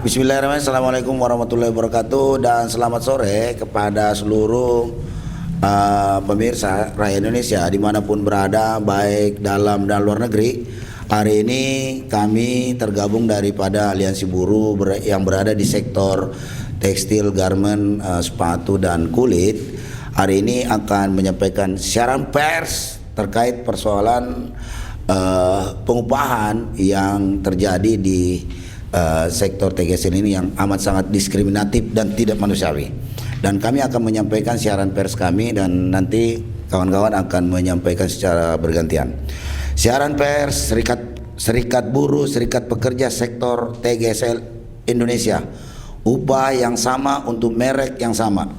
Bismillahirrahmanirrahim. Assalamualaikum warahmatullahi wabarakatuh dan selamat sore kepada seluruh pemirsa rakyat Indonesia dimanapun berada, baik dalam dan luar negeri. Hari ini kami tergabung daripada Aliansi Buruh yang berada di sektor tekstil, garment, sepatu dan kulit. Hari ini akan menyampaikan siaran pers terkait persoalan pengupahan yang terjadi di sektor TGSL ini yang amat sangat diskriminatif dan tidak manusiawi. Dan kami akan menyampaikan siaran pers kami dan nanti kawan-kawan akan menyampaikan secara bergantian. Siaran pers Serikat Buruh, Serikat Pekerja Sektor TGSL Indonesia. Upah yang sama untuk merek yang sama.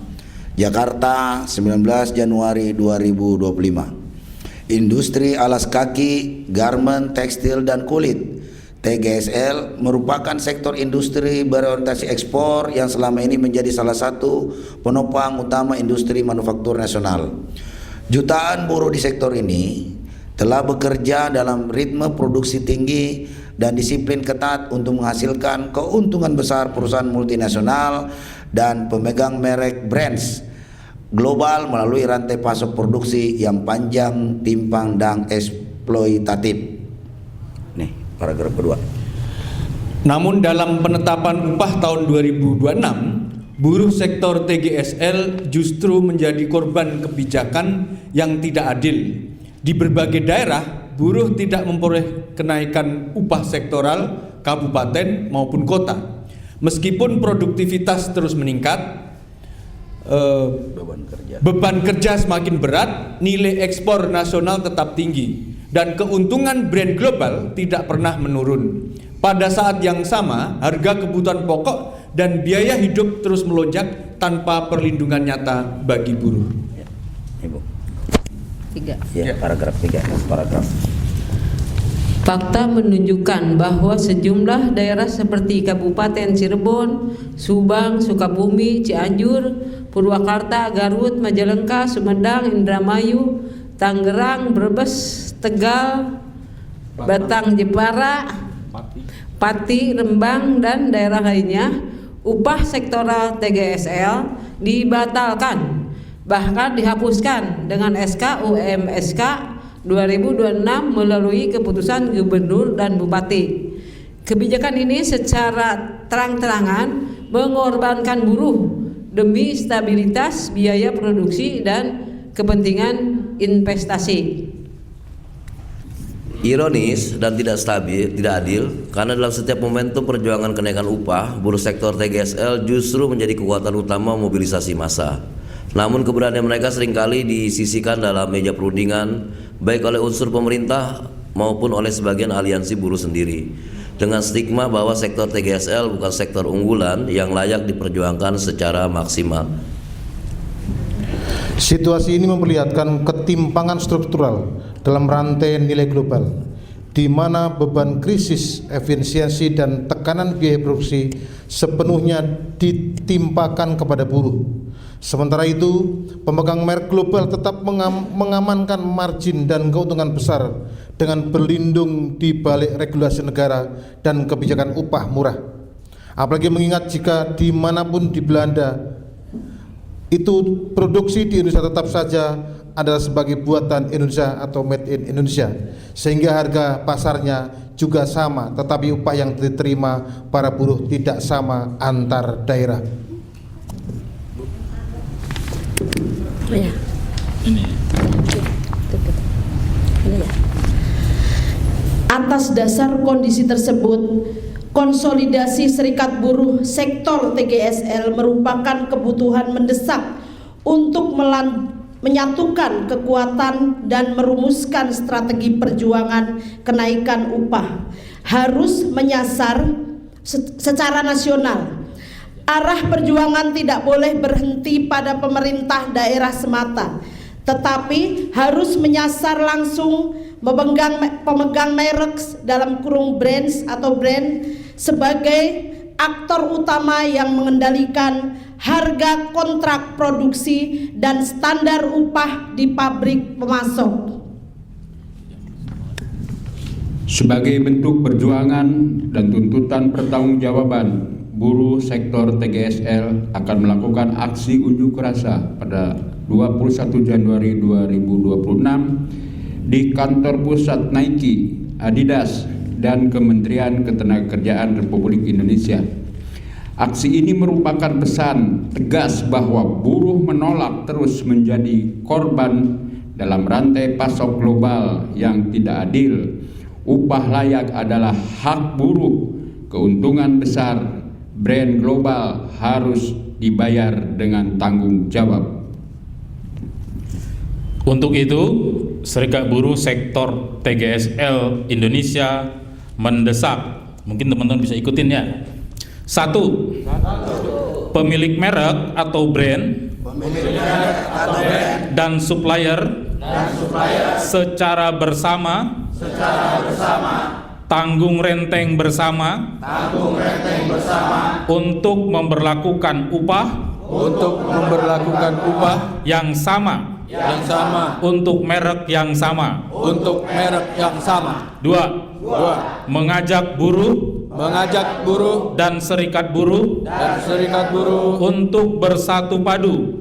Jakarta, 19 Januari 2025. Industri alas kaki, garment, tekstil dan kulit. TGSL merupakan sektor industri berorientasi ekspor yang selama ini menjadi salah satu penopang utama industri manufaktur nasional. Jutaan buruh di sektor ini telah bekerja dalam ritme produksi tinggi dan disiplin ketat untuk menghasilkan keuntungan besar perusahaan multinasional dan pemegang merek brands global melalui rantai pasok produksi yang panjang, timpang, dan eksploitatif. Nih, paragraf kedua. Namun dalam penetapan upah tahun 2026, buruh sektor TGSL justru menjadi korban kebijakan yang tidak adil. Di berbagai daerah, buruh tidak memperoleh kenaikan upah sektoral kabupaten maupun kota. Meskipun produktivitas terus meningkat, beban kerja semakin berat, nilai ekspor nasional tetap tinggi, dan keuntungan brand global tidak pernah menurun. Pada saat yang sama, harga kebutuhan pokok dan biaya hidup terus melonjak tanpa perlindungan nyata bagi buruh. Ya, Ibu. 3. Ya, paragraf 3. Paragraf. Fakta menunjukkan bahwa sejumlah daerah seperti Kabupaten Cirebon, Subang, Sukabumi, Cianjur, Purwakarta, Garut, Majalengka, Sumedang, Indramayu, Tangerang, Brebes, Tegal, Batang, Jepara, Pati, Rembang, dan daerah lainnya, upah sektoral TGSL dibatalkan, bahkan dihapuskan dengan SK UMSK 2026 melalui keputusan Gubernur dan Bupati. Kebijakan ini secara terang-terangan mengorbankan buruh demi stabilitas biaya produksi dan kepentingan investasi. Ironis dan tidak stabil, tidak adil, karena dalam setiap momentum perjuangan kenaikan upah, buruh sektor TGSL justru menjadi kekuatan utama mobilisasi massa. Namun keberanian mereka seringkali disisihkan dalam meja perundingan, baik oleh unsur pemerintah maupun oleh sebagian aliansi buruh sendiri, dengan stigma bahwa sektor TGSL bukan sektor unggulan yang layak diperjuangkan secara maksimal. Situasi ini memperlihatkan ketimpangan struktural dalam rantai nilai global, di mana beban krisis efisiensi dan tekanan biaya produksi sepenuhnya ditimpakan kepada buruh. Sementara itu, pemegang merek global tetap mengamankan margin dan keuntungan besar dengan berlindung di balik regulasi negara dan kebijakan upah murah. Apalagi mengingat jika dimanapun di Belanda, itu produksi di Indonesia tetap saja adalah sebagai buatan Indonesia atau made in Indonesia, sehingga harga pasarnya juga sama, tetapi upah yang diterima para buruh tidak sama antar daerah. Ya. Ini ya. Atas dasar kondisi tersebut, konsolidasi Serikat Buruh Sektor TGSL merupakan kebutuhan mendesak untuk menyatukan kekuatan dan merumuskan strategi perjuangan kenaikan upah. Harus menyasar secara nasional. Arah perjuangan tidak boleh berhenti pada pemerintah daerah semata, tetapi harus menyasar langsung pemegang merek dalam kurung brands atau brand sebagai aktor utama yang mengendalikan harga kontrak produksi dan standar upah di pabrik pemasok. Sebagai bentuk perjuangan dan tuntutan pertanggungjawaban buruh sektor TGSL akan melakukan aksi unjuk rasa pada 21 Januari 2026 di kantor pusat Nike, Adidas, dan Kementerian Ketenagakerjaan Republik Indonesia. Aksi ini merupakan pesan tegas bahwa buruh menolak terus menjadi korban dalam rantai pasok global yang tidak adil. Upah layak adalah hak buruh. Keuntungan besar brand global harus dibayar dengan tanggung jawab. Untuk itu, Serikat Buruh Sektor TGSL Indonesia mendesak, mungkin teman-teman bisa ikutin ya. 1. Pemilik merek atau brand dan supplier secara bersama tanggung renteng bersama untuk memberlakukan upah yang sama untuk merek yang sama. 2. Mengajak buruh dan serikat buruh untuk bersatu padu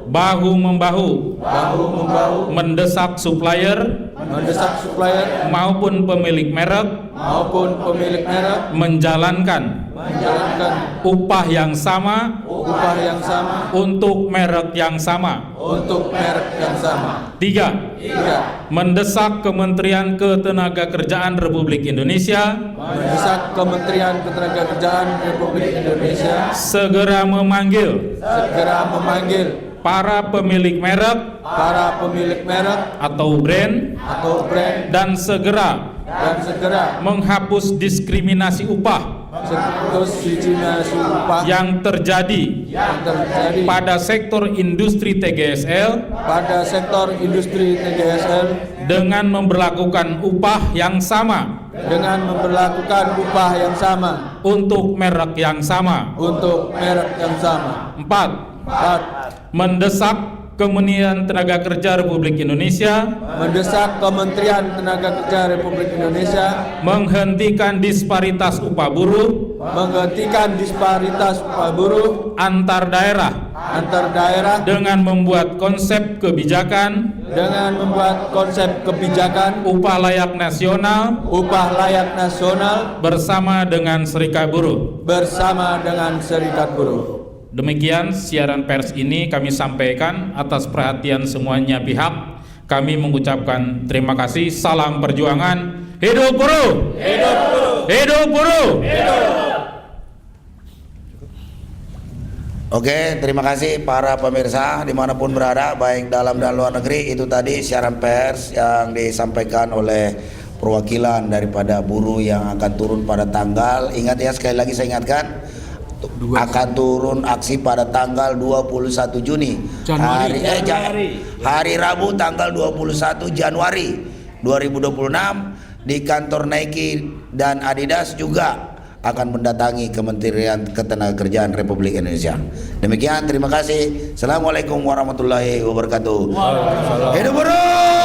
bahu membahu mendesak supplier maupun pemilik merek menjalankan upah yang sama untuk merek yang sama. 3. Mendesak Kementerian Ketenagakerjaan Republik Indonesia segera memanggil para pemilik merek atau brand dan segera menghapus diskriminasi upah yang terjadi pada sektor industri TGSL dengan memberlakukan upah yang sama untuk merek yang sama. 4. Mendesak Kementerian Tenaga Kerja Republik Indonesia menghentikan disparitas upah buruh antar daerah dengan membuat konsep kebijakan upah layak nasional bersama dengan serikat buruh. Demikian siaran pers ini kami sampaikan atas perhatian semuanya pihak. Kami mengucapkan terima kasih. Salam perjuangan. Hidup buruh! Hidup buruh! Hidup buruh! Oke, terima kasih para pemirsa dimanapun berada, baik dalam dan luar negeri. Itu tadi siaran pers yang disampaikan oleh perwakilan daripada buruh yang akan turun pada tanggal. Ingat ya, sekali lagi saya ingatkan, akan turun aksi pada tanggal 21 Juni hari Rabu tanggal 21 Januari 2026 di kantor Nike dan Adidas juga akan mendatangi Kementerian Ketenagakerjaan Republik Indonesia. Demikian, terima kasih. Assalamualaikum warahmatullahi wabarakatuh. Hidup buruh!